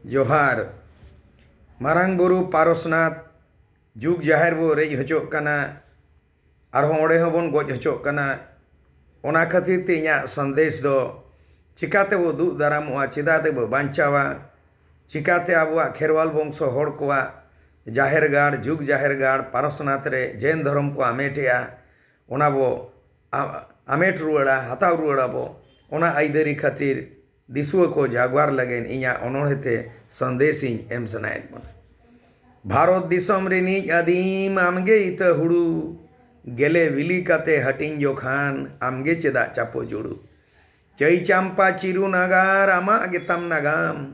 जोहार मारांग बुरु पारसनाथ जुग जाहिर बो रेज हचोक कना आरहों ओंडे हों बोन गोज हचोक कना ओना खातिर ते इᱧᱟᱹᱜ संदेश दो चिकाते बो दुग दारामोआ चिदाते बो बांचावा चिकाते आबुआ खेरवाल वंशो हड़ कोआ जाहिर गाड़ जुग जाहिर गाड़ पारसनाथ रे जैन धर्म को आमेटिया ओना बो आमेट रुआड़ा हताव रुआड़ा बो ओना आइदरी खातिर दिसुआ को जागवार लगेन इᱧᱟᱹᱜ अनोड़ेते संदेशिं एम सनायन मन भारत दिसम रिनी आदिम आमगे इत हुड़ू गेले विली काते हटिन जोखान आमगे चेदा चापो जुड़ू चई चांपा चिरू नागार आमा गेतम नागाम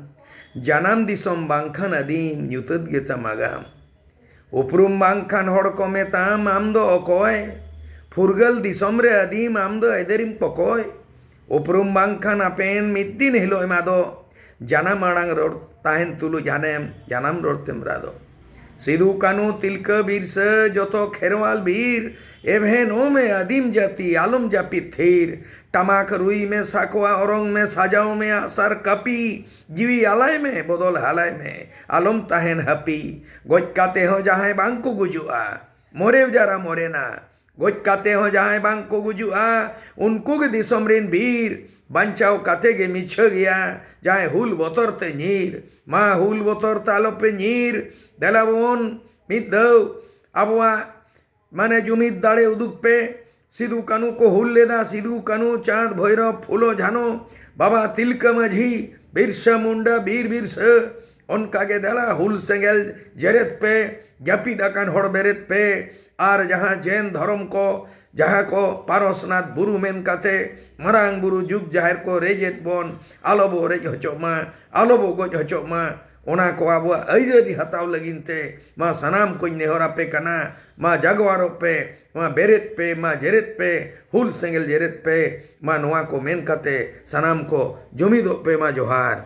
जानाम दिसम बांखान आदिम ᱧᱩᱛᱟᱹᱛ गेतम आगाम उपरुम बांखान हड़ को मेताम आम दो अकोय फुरगल दिसम रे आदिम आम दो एदरिम पकोय उपरुम बांखान आपेन मिद दिन हिलो एमादो जानाम आड़ांग रोड ताहेन तुलु जानाम रोड तेमरादो सिदू कानू तिलका बिरसा जोतो खेरवाल वीर एभेन ओ में आदिम जाति आलम जापी थीर टमाक रुई में साकवा औरंग में साजाओ में आसार कपी जीवी आलाय में बदल हालाय में आलम ताहेन हपी गोज काते हो जहां बांको गुजुआ मोरे जरा मोरेना गोज काते हो जहां बांको गुजुआ उनको के दिसमरिन वीर बांचाओ काते गे मिछ गया जहां हुल बोतर ते नीर मा हुल बोतर तालो पे नीर देलाबोन मिदव आबुआ माने जुमिद दाड़े उदुक पे सिदू कानू को हुल लेदा सिदू कानू चांद भैरव फूलो झानो बाबा तिलका माझी बिरसा मुंडा बीर बिरसा उनका के देला हुल सेंगेल जरेत पे जापी डाकान हड़ बेरेत पे आर जहाँ जैन धर्म को जहाँ को पारसनाथ बुरु मेन काते मरांग बुरु जुग जाहिर को रेजेत बोन आलोबो रेज हचो मा आलोबो गोज हचो मा ओना को आबुआ अइदरी हताव लगिनते मा सनाम को नेहरा पे कना मा जागवारो पे मा बेरेत पे मा जेरेत पे हुल सेंगेल जेरेत पे मा नोआ को मेन काते सनाम को जुमिदो पे मा जोहार।